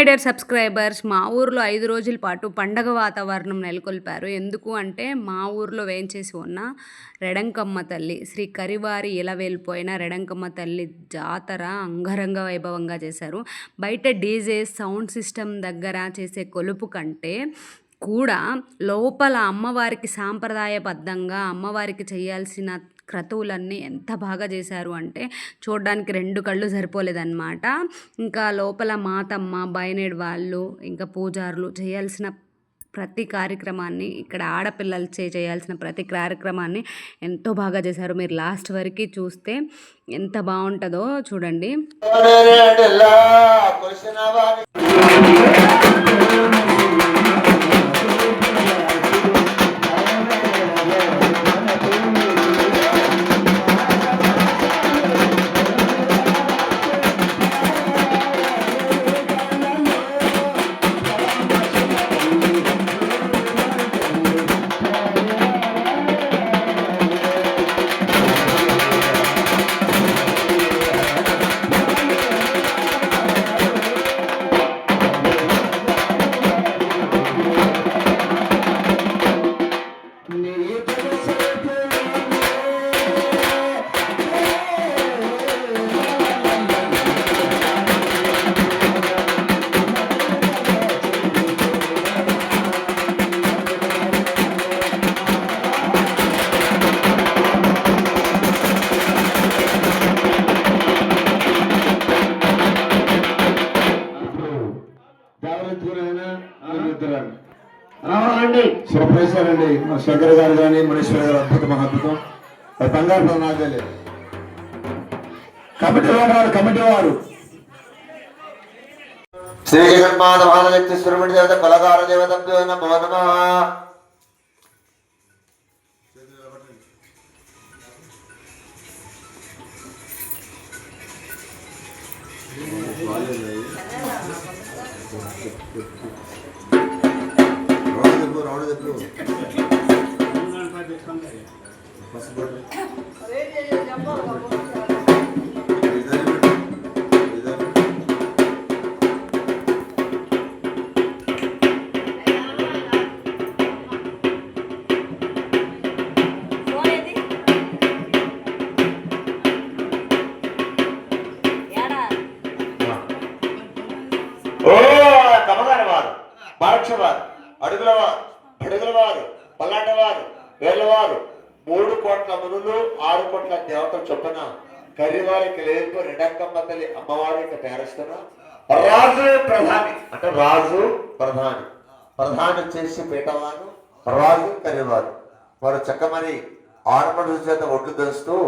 My dear subscribers, మా ఊర్లో 5 రోజుల పాటు పండగ వాతావరణం నెలకొల్పారు. ఎందుకు అంటే మా ఊర్లో వేంచేసి ఉన్న రెడంకమ్మ తల్లి శ్రీ కరివారి ఇలవేల్పోయిన రెడంకమ్మ తల్లి జాతర అంగరంగ వైభవంగా చేశారు. బయట డీజే సౌండ్ సిస్టమ్ దగ్గర చేసే కొలుపు కంటే కూడా లోపల అమ్మవారికి సాంప్రదాయబద్ధంగా అమ్మవారికి చేయాల్సిన క్రతువులన్నీ ఎంత బాగా చేశారు అంటే చూడడానికి 2 కళ్ళు సరిపోలేదన్నమాట. ఇంకా లోపల మాతమ్మ, బైనేడు వాళ్ళు, ఇంకా పూజారులు చేయాల్సిన ప్రతి కార్యక్రమాన్ని, ఇక్కడ ఆడపిల్లలు చేయాల్సిన ప్రతి కార్యక్రమాన్ని ఎంతో బాగా చేశారు. మీరు లాస్ట్ వరకు చూస్తే ఎంత బాగుంటుందో చూడండి. శివప్రసాదండి మన శంకర్ గారు కానీ మహేశ్వర గారు అద్భుత మహాద్భుతం. అది బంగారు నాకు తెలియదు. కమిటీ వారు శ్రీ జగన్మాత మహాలక్ష్మి సురమణి దేవత కళాకార దేవతభ్యో నమో నమః. బాలక్షవారు, అడుగులవారు, బడుగులవారు, పల్లాటవారు, వేళ్ళవారు, 3 కోట్ల మునులు, 6 కోట్ల దేవతల చొప్పున కరివారికి లేపు రెడంకమ్మ తల్లి అమ్మవారి యొక్క పేరస్తున్న రాజు ప్రధాని అంటే రాజు ప్రధాని చేసి పీఠవాను రాజు కరివారు వారు చక్కమని ఆడపడుల చేత ఒడ్లు దంచుతూ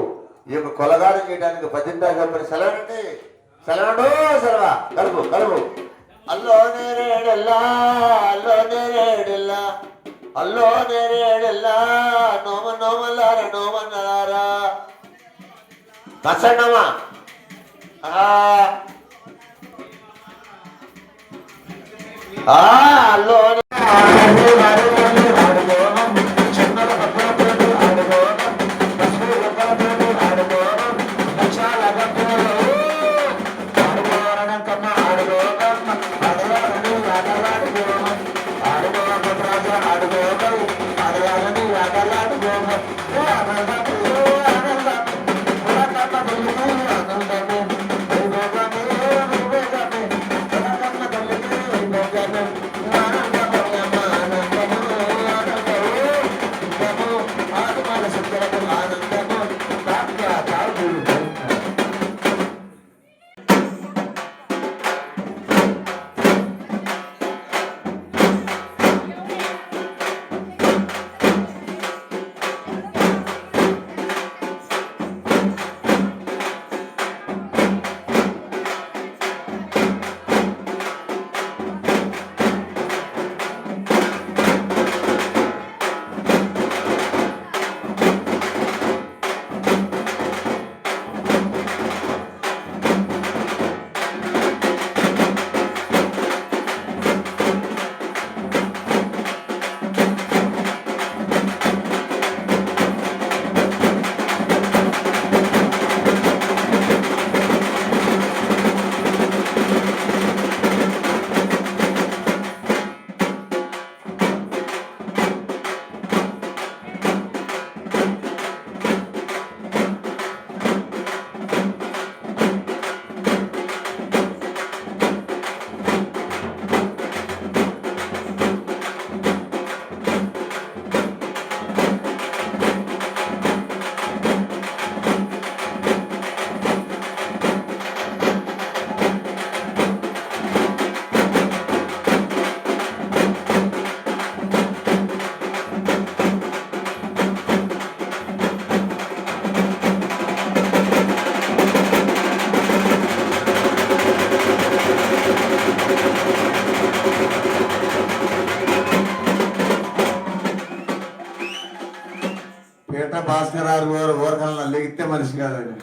ఈ యొక్క కొలగాడు చేయడానికి 10 సెలవండి సెలవా కలుపు అల్లో నేరేడెల్లా నోమలారా నోమన్నారా కసన్నమా అల్లో రారు ఊరకల్లా లెగితే మనిషి కాదండి.